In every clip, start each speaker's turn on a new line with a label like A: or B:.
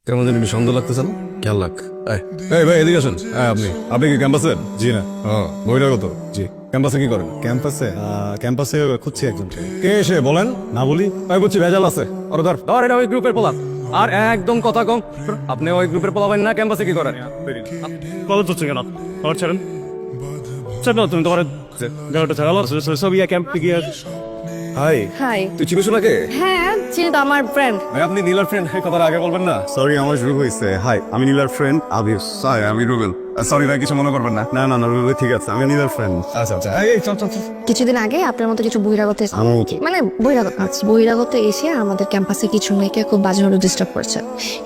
A: কেমন যেন একটু সন্দেহ লাগতেছে না? খেয়াল রাখ। এই ভাই এদিকে আসেন। আপনি কি ক্যাম্পাসের?
B: জি না।
A: বহিরাগত?
B: জি।
A: ক্যাম্পাসে কি করেন?
B: ক্যাম্পাসে খুঁজছি একজনকে।
A: কে এসে বলেন?
B: না বলি?
A: আমি বুঝছি ভেজাল আছে। ধর এটা ওই গ্রুপের পোলা। আর একদম কথা কম। আপনি ওই গ্রুপের পোলা না, ক্যাম্পাসে কি করেন?
C: কলেজ হচ্ছে কেন? কলেজ ছাড়েন। চলো তুমি তোমার গাড়িটা চালালো সব ক্যাম্পে গিয়ে
A: হাই,
D: হাই।
A: তুই চিনিস ওনাকে?
D: হ্যাঁ চিনি তো, আমার ফ্রেন্ড।
A: ভাই আপনি নীলার ফ্রেন্ড, এই কথাটা আগে বলবেন না?
B: সরি, আমার শুরু হয়েছে। হাই, আমি নীলার ফ্রেন্ড আবির।
A: হাই, আমি রুবেল। সরি ভাই, কিছু মনে করবেন না।
B: না রুবেল ঠিক আছে, আমি নীলার ফ্রেন্ড।
A: আচ্ছা এই চল।
D: কিছুদিন আগে আপনার মতো কিছু বহিরাগত
B: আমার মতো?
D: মানে বহিরাগত এসে আমাদের ক্যাম্পাসে কিছু মেয়েকে খুব বাজেভাবে ডিস্টার্ব করছে।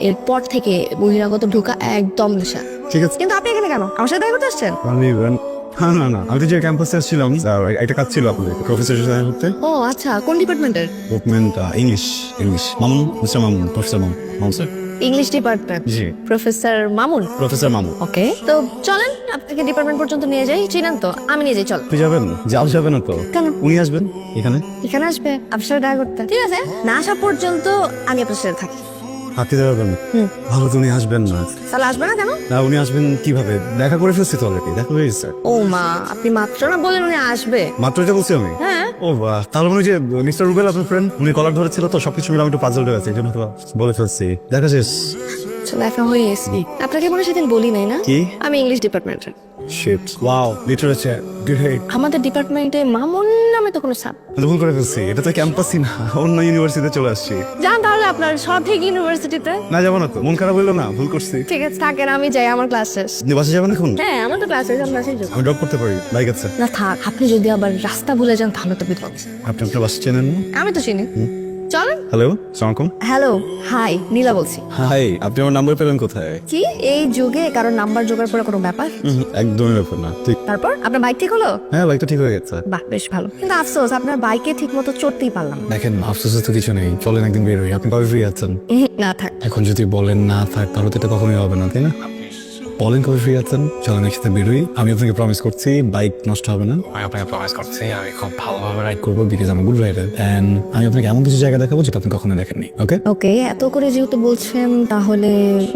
D: এরপর থেকে বহিরাগত ঢোকা একদম নেশা।
B: ঠিক আছে।
D: কিন্তু আপনি এখানে কেন? আমার সাথে দেখা করতে আসছেন?
B: না, আমি তো যে ক্যাম্পাসে আসছিলাম, একটা কাজ ছিল আপনাদের প্রফেসরের সাথে করতে।
D: ও আচ্ছা, কোন ডিপার্টমেন্টের?
B: Document English. Mamun, mister Mamun, professor Mamun sir.
D: English department.
B: জি।
D: Professor Mamun.
B: Professor Mamun.
D: Okay, তো চলেন আপনাকে ডিপার্টমেন্ট পর্যন্ত নিয়ে যাই। চিনেন তো? আমি নিয়ে যাই, চল।
B: আপনি যাবেন? যাবেন না তো?
D: কেন?
B: উনি আসবেন এখানে।
D: এখানে আসবে আপনার সাথে দেখা করতে? ঠিক আছে, না আসা পর্যন্ত আমি আপনার সাথে থাকি।
B: থাকতে যাবেন? ভালো তো উনি আসবেন না।
D: তাহলে আসবে না কেন?
B: না, উনি আসবেন কিভাবে? দেখা করে ফেলছি তো অলরেডি, দেখা হয়ে গেছে।
D: ও মা, আপনি মাত্র না বলেন উনি আসবে।
B: মাত্র এটা বলছি আমি।
D: হ্যাঁ।
B: ও বাহ, তাহলে মনে হয় যে মিস্টার রুবেল আপনার ফ্রেন্ড, উনি কলার ধরেছিল তো, সবকিছু মিলে আমি একটু পাজল হয়ে গেছে, এই জন্য তো বলে ফেলছি। দেখা শেষ।
D: দেখা হয়ে এসছি। আপনাকে মনে হয় সেদিন বলি নাই না?
B: কি?
D: আমি ইংলিশ ডিপার্টমেন্টের।
B: Shit, wow, literature, great.
D: আমাদের ডিপার্টমেন্টে মামুন নামে তো কোনো সাব।
B: ভুল করে ফেলছি, এটা তো ক্যাম্পাসই না, অন্য ইউনিভার্সিটিতে চলে আসছি।
D: যান তাহলে আপনার সঠিক ইউনিভার্সিটিতে।
B: না, যাবো না তো, মন খারাপ হইলো না, ভুল করছি।
D: ঠিক আছে থাকেন, আমি যাই, আমার ক্লাস শেষ।
B: আপনি বাসে যাবেন এখন?
D: হ্যাঁ আমার তো ক্লাস শেষ, আমি ক্লাসে যাবো।
B: আমি ড্রপ করতে পারি, বাইক আছে।
D: না থাক, আপনি যদি আবার রাস্তা ভুলে যান তাহলে তো বিপদ।
B: আপনি আপনার বাসে চেনেন না?
D: আমি তো চিনি। চলেন।
B: হ্যালো, সালামালাইকুম।
D: হ্যালো, হাই, নীলা বলছি।
B: হাই, আপনি আমার নাম্বার পেলেন কোথায়?
D: কি এই যুগে কারোর নাম্বার জোগাড় করে কোনো ব্যাপার?
B: একদমই ব্যাপার না। ঠিক।
D: তারপর আপনার বাইক ঠিক হলো?
B: হ্যাঁ, বাইকটা ঠিক হয়ে গেছে।
D: বাহ, বেশ ভালো। কিন্তু আফসোস আপনার বাইকে ঠিক মতো চড়তেই পারলাম না।
B: দেখেন, আফসোসের তো কিছু নেই, চলেন একদিন বের হই। আপনি কবে ফ্রি আছেন?
D: না থাক।
B: এখন যদি বলেন না থাক, তাহলে তো এটা কখনোই হবে না, তাই না? বলেন কবে ফ্রি আছেন, চলেন একসাথে বেরোই। আমি আপনাকে প্রমিস করছি বাইক নষ্ট হবে না। আমি আপনাকে প্রমিস করছি আমি খুব ভালোভাবে রাইড করবো, বিকজ আমি গুড রাইডার। এন্ড আমি আপনাকে এমন কিছু জায়গা দেখাবো যেটা আপনি কখনো দেখেননি। ওকে
D: ওকে, এত করে যেহেতু বলছেন তাহলে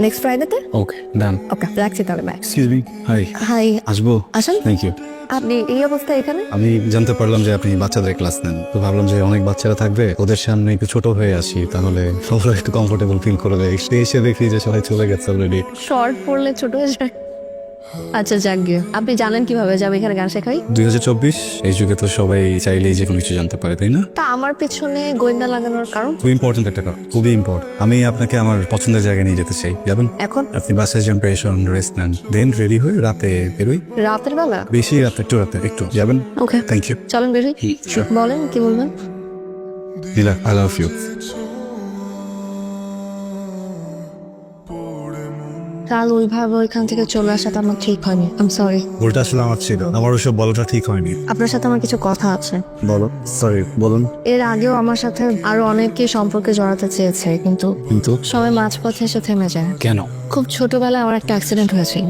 D: নেক্সট ফ্রাইডেতে।
B: ওকে, ডান।
D: ওকে, রাখছি তাহলে, bye.
B: Excuse me, hi.
D: Hi.
B: আসবো?
D: আসেন।
B: Thank you.
D: আপনি এই অবস্থায় এখানে?
B: আমি জানতে পারলাম যে আপনি বাচ্চাদের ক্লাস নেন, তো ভাবলাম যে অনেক বাচ্চারা থাকবে, ওদের সামনে একটু ছোট হয়ে আসি, তাহলে সবাই একটু কমফোর্টেবল ফিল করবে। এসে দেখি যে সবাই চলে গেছে অলরেডি।
D: শর্ট পড়লে ছোট হয়ে যায়। আচ্ছা যাক গিয়ে, আপনি জানেন কিভাবে যাবে এখানে গান শেখাই?
B: 2024 এই যুগে তো সবাই চাইলেই যে কোনো কিছু জানতে পারে, তাই না?
D: তা আমার পেছনে গোয়েন্দা লাগানোর কারণ?
B: খুব ইম্পর্টেন্ট একটা কারণ, খুবই ইম্পর্টেন্ট। আমি আপনাকে আমার পছন্দের জায়গায় নিয়ে যেতে চাই, যাবেন?
D: এখন?
B: আপনি বাসায় যান, প্রেশন রেস্ট নেন, দেন রেডি হয়ে রাতে বেরোই।
D: রাতের বেলা?
B: বেশি রাতে, একটু যাবেন?
D: ওকে,
B: থ্যাংক ইউ।
D: চলেন বেরোই।
B: sure.
D: বলেন কি বলবেন?
B: নীলা, আই লাভ ইউ।
D: কাল ওইভাবে ওইখান থেকে চলে আসাটা আমার ঠিক হয়নি। I am sorry.
B: ভুলটা আসলে আমার ছিল, আমার ওসব বলাটা ঠিক হয়নি।
D: আপনার সাথে আমার কিছু কথা আছে।
B: বলো। সরি, বলুন।
D: এর আগেও আমার সাথে আরো অনেকে সম্পর্কে জড়াতে চেয়েছে, কিন্তু
B: কিন্তু
D: সবাই মাঝপথে এসে থেমে যায়।
B: কেন?
D: খুব ছোটবেলায় আমার একটা অ্যাক্সিডেন্ট হয়েছিল।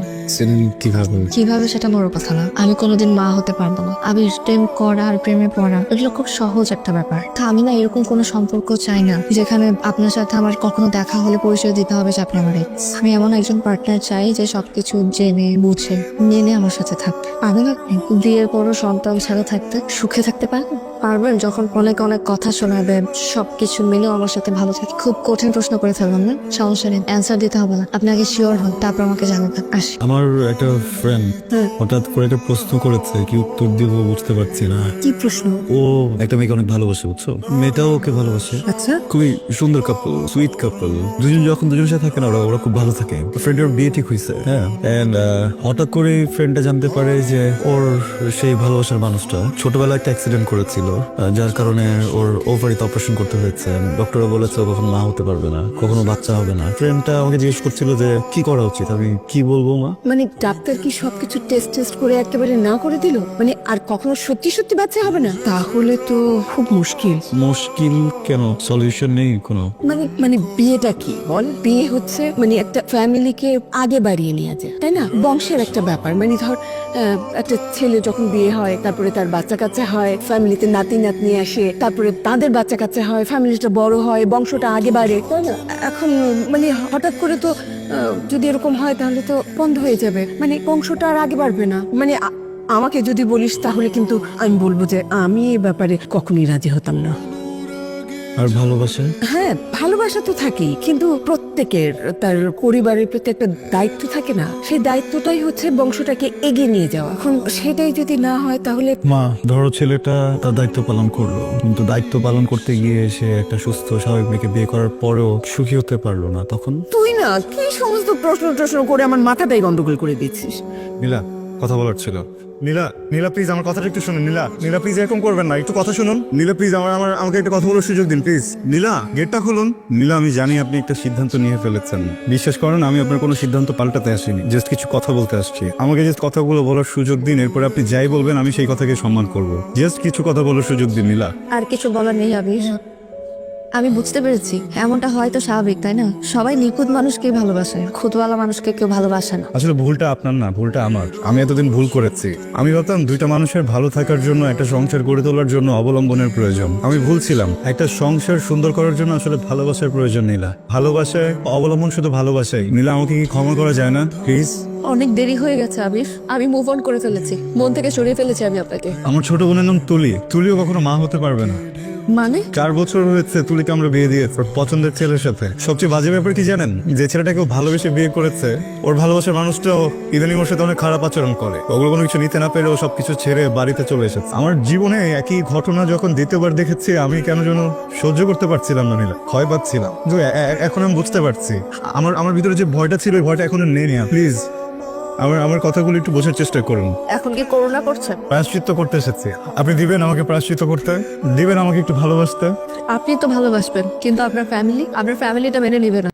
B: কিভাবে?
D: কিভাবে সেটা বড় কথা না, আমি কোনোদিন মা হতে পারবো না। আমি প্রেম করা আর প্রেমে পড়া এগুলো খুব সহজ একটা ব্যাপার। তা আমি না এরকম কোনো সম্পর্ক চাই না যেখানে আপনার সাথে আমার কখনো দেখা হলে পরিচয় দিতে হবে যে আপনি আমার ex। আমি এমন একজন পার্টনার চাই যে সবকিছু জেনে বুঝে মেনে আমার সাথে থাকবে। পারবেন আপনি বিয়ের পরও সন্তান ছাড়া থাকতে, সুখে থাকতে পারবেন? পারবেন যখন অনেক অনেক কথা শোনাবে, সবকিছু মিলেও আমার সাথে ভালো থাকে? খুব কঠিন প্রশ্ন করে ফেললাম না, সমস্যা নেই, অ্যান্সার দিতে হবে না। আপনি আগে শিওর হন, তারপর আমাকে জানাবেন। আসি।
B: আমার একটা ফ্রেন্ড হঠাৎ করে একটা প্রশ্ন করেছে, কি উত্তর দিব বুঝতে পারছি না।
D: কি প্রশ্ন?
B: ও একটা মেয়েকে অনেক ভালোবাসে, বুঝছো? মেয়েটাও ওকে ভালোবাসে।
D: আচ্ছা।
B: খুবই সুন্দর কাপল, সুইট কাপল। দুজন যখন দুজনের সাথে থাকে না, ওরা খুব ভালো থাকে। ফ্রেন্ডের বিয়ে ঠিক হয়েছে, হ্যাঁ। এন্ড হঠাৎ করে ফ্রেন্ডটা জানতে পারে যে ওর সেই ভালোবাসার মানুষটা ছোটবেলায় একটা অ্যাক্সিডেন্ট করেছিল, যার কারণে ওর ওভারিতে অপারেশন করতে হয়েছে। ডক্টররা বলেছে ও কখনো মা হতে পারবে না, কখনো বাচ্চা হবে না। ফ্রেন্ডটা আমাকে জিজ্ঞেস করছিল যে কি করা উচিত, আমি কি বলবো মা?
E: মানে ডাক্তার কি সবকিছু টেস্ট করে একেবারে না করে দিল? মানে আর কখনো সত্যি সত্যি বাচ্চা হবে না? তাহলে তো খুব মুশকিল।
B: মুশকিল কেন? সলিউশন নেই কোনো?
E: মানে বিয়েটা কি বল? বিয়ে হচ্ছে মানে একটা ফ্যামিলিকে আগে বাড়িয়ে নিয়ে যায়, তাই না? বংশের একটা ব্যাপার। মানে ধর একটা ছেলে যখন বিয়ে হয়, তারপরে তার বাচ্চা কাচ্চা হয়, ফ্যামিলিতে নাতি নাতনি আসে, তারপরে তাদের বাচ্চা কাচ্চা হয়, ফ্যামিলিটা বড় হয়, বংশটা আগে বাড়ে, তাই না? এখন মানে হঠাৎ করে তো যদি এরকম হয় তাহলে তো বন্ধ হয়ে যাবে, মানে বংশটা আর আগে বাড়বে না। মানে আমাকে যদি বলিস তাহলে কিন্তু আমি বলবো যে আমি এই ব্যাপারে কখনোই রাজি হতাম না।
B: আর ভালোবাসা?
E: হ্যাঁ, ভালোবাসা তো থাকেই, কিন্তু প্রত্যেকের তার পরিবারের প্রতি একটা দায়িত্ব থাকে না, সেই দায়িত্বটাই হচ্ছে বংশটাকে এগিয়ে নিয়ে যাওয়া। এখন সেটাই যদি না হয় তাহলে
B: মা, ধরো ছেলেটা তার দায়িত্ব পালন করলো, কিন্তু দায়িত্ব পালন করতে গিয়ে সে একটা সুস্থ স্বাভাবিক মেয়েকে বিয়ে করার পরেও সুখী হতে পারলো না, তখন?
E: তুই না কি সমস্ত প্রশ্ন করে আমার মাথাটাই গন্ডগোল করে দিচ্ছিস।
C: নীলা, কথা বলার ছিল। নীলা, নীলা প্লিজ আমার কথাটা একটু শুনুন। নীলা, নীলা প্লিজ এরকম করবেন না, একটু কথা শুনুন। নীলা প্লিজ আমাকে একটা কথা বলার সুযোগ দিন প্লিজ। নীলা, গেটটা খুলুন। নীলা, আমি জানি আপনি একটা সিদ্ধান্ত নিয়ে ফেলেছেন, বিশ্বাস করেন আমি আপনার কোনো সিদ্ধান্ত পাল্টাতে আসিনি, জাস্ট কিছু কথা বলতে আসছি। আমাকে জাস্ট কথাগুলো বলার সুযোগ দিন, এরপরে আপনি যাই বলবেন আমি সেই কথাকে সম্মান করব। জাস্ট কিছু কথা বলার সুযোগ দিন নীলা।
D: আর কিছু বলার নেই আবির, আমি বুঝতে পেরেছি এমনটা হয়তো স্বাভাবিক, তাই না? সবাই নিখুঁত মানুষকে ভালোবাসে, খুদওয়ালা মানুষকে কেউ ভালোবাসে না।
C: আসলে ভুলটা আপনার না, ভুলটা আমার। আমি এতদিন ভুল করেছি। আমি ভাবতাম দুইটা মানুষের ভালো থাকার জন্য, একটা সংসার গড়ে তোলার জন্য অবলম্বনের প্রয়োজন। আমি ভুল ছিলাম। একটা সংসার সুন্দর করার জন্য আসলে ভালোবাসার প্রয়োজন। নীলা, ভালোবাসায় অবলম্বন শুধু ভালোবাসাই। নীলা, আমাকে কি ক্ষমা করা যায় না প্লিজ?
D: অনেক দেরি হয়ে গেছে আবির, আমি মুভ অন করে ফেলেছি, মন থেকে সরিয়ে ফেলেছি আমি আপনাকে।
C: আমার ছোট বোনের নাম তুলি। তুলিও কখনো মা হতে পারবে না।
D: মানে
C: 4 বছর হয়েছে তুলিকে আমরা বিয়ে দিয়েছি ওর পছন্দের ছেলের সাথে। সবচেয়ে বাজে ব্যাপার কি জানেন? যে ছেলেটাকে ও ভালোবেসে বিয়ে করেছে, ওর ভালোবাসার মানুষটাও ইদানিং ওর সাথে অনেক খারাপ আচরণ করে। ওগুলো কোনো কিছু নিতে না পেরে ও সবকিছু ছেড়ে বাড়িতে চলে এসেছে। আমার জীবনে একই ঘটনা যখন দ্বিতীয়বার দেখেছি, আমি কেন যেন সহ্য করতে পারছিলাম না নীলা, ভয় পাচ্ছিলাম। কিন্তু এখন আমি বুঝতে পারছি আমার ভিতরে যে ভয়টা ছিল, ওই ভয়টা এখন আর নেই। প্লিজ আমার কথাগুলো একটু বোঝার চেষ্টা করুন।
D: এখন কি করোনা করছেন?
C: প্রায়শ্চিত্ত করতে এসেছি। আপনি দিবেন আমাকে প্রায়শ্চিত্ত করতে? দিবেন আমাকে একটু ভালোবাসতে?
D: আপনি তো ভালোবাসবেন, কিন্তু আপনার ফ্যামিলিটা মেনে নিবে না।